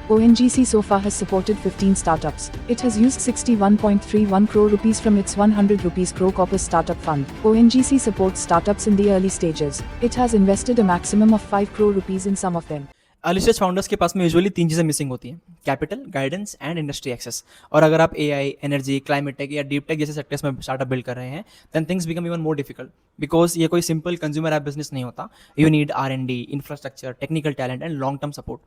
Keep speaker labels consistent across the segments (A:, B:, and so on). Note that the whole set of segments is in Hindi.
A: ONGC so far has supported 15 startups. It has used 61.31 crore rupees from its 100 rupees crore corpus startup fund. ONGC supports startups in the early stages. It has invested a maximum of 5 crore rupees in some of them.
B: Early stage founders के पास में यूजुअली 3 चीज़ें मिसिंग होती हैं: capital, guidance and industry access. और अगर आप एआई, एनर्जी, क्लाइमेट टेक या डीप टेक जैसे सेक्टर्स में स्टार्टअप बिल्ड कर रहे हैं, then things become even more difficult, because ये कोई सिंपल कंज्यूमर ऐप बिजनेस नहीं होता। You need R&D, infrastructure, technical talent and long term support.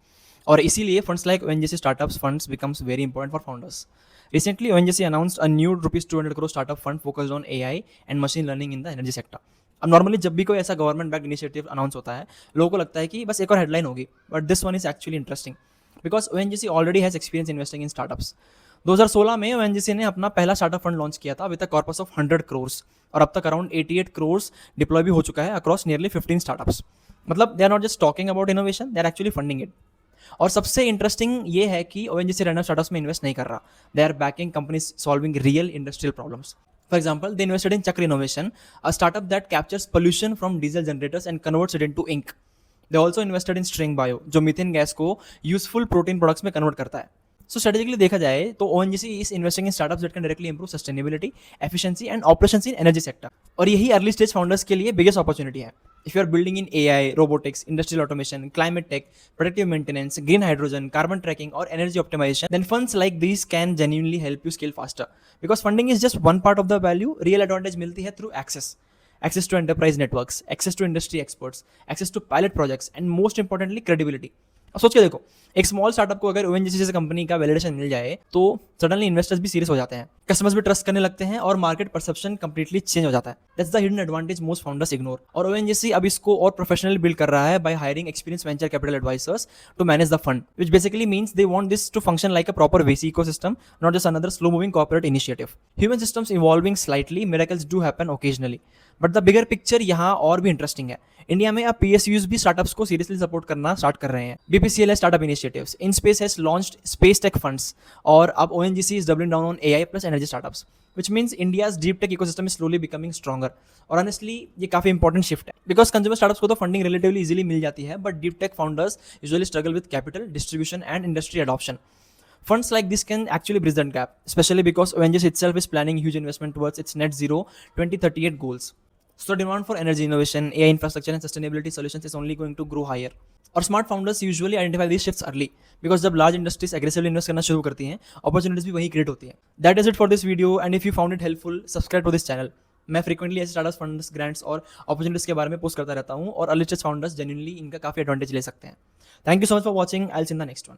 B: और इसीलिए funds like ONGC startups funds becomes very important for founders. Recently, ONGC announced a new rupees 200 crore startup fund focused on AI and machine learning in the energy sector. अब नॉर्मली जब भी कोई ऐसा गवर्नमेंट बैक इनिशिएटिव अनाउंस होता है, लोगों को लगता है कि बस एक और हेडलाइन होगी, but this one is actually interesting because ONGC already has experience investing in startups. 2016 में ONGC ने अपना पहला स्टार्टअप फंड लॉन्च किया था with a corpus of 100 crores, और अब तक अराउंड 88 crores डिप्लॉय भी हो चुका है अक्रॉस नियरली 15 स्टार्टअप्स। मतलब they are not just talking about innovation, they are actually funding it. और सबसे इंटरेस्टिंग ये है कि ONGC रैंडम स्टार्टअप्स में इन्वेस्ट नहीं कर रहा, they are backing companies solving real industrial problems. For example, they invested in Chakra Innovation, a startup that captures pollution from diesel generators and converts it into ink. They also invested in String Bio, जो मीथेन गैस को यूजफुल प्रोटीन प्रोडक्ट्स में कन्वर्ट करता है। सो स्ट्रेटेजिकली देखा जाए तो ONGC is investing in startups that can directly improve sustainability, efficiency and operations in energy sector. और यही अर्ली स्टेज फाउंडर्स के लिए बिगेस्ट अपॉर्चुनिटी है। If you are building in AI, robotics, industrial automation, climate tech, predictive maintenance, green hydrogen, carbon tracking, or energy optimization, then funds like these can genuinely help you scale faster. Because funding is just one part of the value. Real advantage मिलती है through access to enterprise networks, access to industry experts, access to pilot projects, and most importantly, credibility. अब सोच के देखो, एक स्मॉल स्टार्टअप को अगर ONGC जैसे कंपनी का वैलिडेशन मिल जाए तो सडनली इन्वेस्टर्स भी सीरियस हो जाते हैं, कस्टमर्स भी ट्रस्ट करने लगते हैं और मार्केट परसेप्शन कंप्लीटली चेंज हो जाता है। That's the hidden advantage most founders ignore. और ONGC अब इसको और प्रोफेशनली बिल्ड कर रहा है by hiring experience venture capital advisors to manage the fund, which basically means they want this to function like a proper VC ecosystem, not just another slow moving corporate initiative. Human systems evolving slightly, miracles do happen occasionally, but the bigger picture यहाँ और भी इंटरेस्टिंग है। इंडिया में अब PSUs भी स्टार्टअप्स को सीरियसली सपोर्ट करना स्टार्ट कर रहे हैं। BPCL startup initiatives, InSpace has launched space tech funds, और अब ONGC is doubling down on AI plus energy startups, which means India's deep tech ecosystem is slowly becoming stronger. और honestly ये काफी इंपॉर्टेंट शिफ्ट है, बिकॉज कंज्यूमर स्टार्टअप्स को तो फंडिंग रिलेटिवली इजीली मिल जाती है, but deep tech founders usually struggle with capital, distribution and industry adoption. Funds like this can actually bridge that gap, especially because ONGC itself is planning huge investment towards its net zero 2038 goals. So demand for energy innovation, AI infrastructure and sustainability solutions is only going to grow higher. और smart founders usually identify these shifts early, because जब लार्ज इंडस्ट्रीज एग्रेसिवली इन्वेस्ट करना शुरू करती हैं, अपॉर्चुनिटीज भी वही क्रिएट होती हैं. That is it for this video, and if you found it helpful, subscribe to this channel. मैं फ्रीक्वेंटली ऐसे स्टार्टअप फंड्स, ग्रांट्स और अपॉर्चुनिटीज के बारे में पोस्ट करता रहता हूँ, और अर्ली स्टेज फाउंडर्स जेन्युइनली इनका काफी एडवांटेज ले सकते हैं. Thank you so much for watching. I will see in the next one.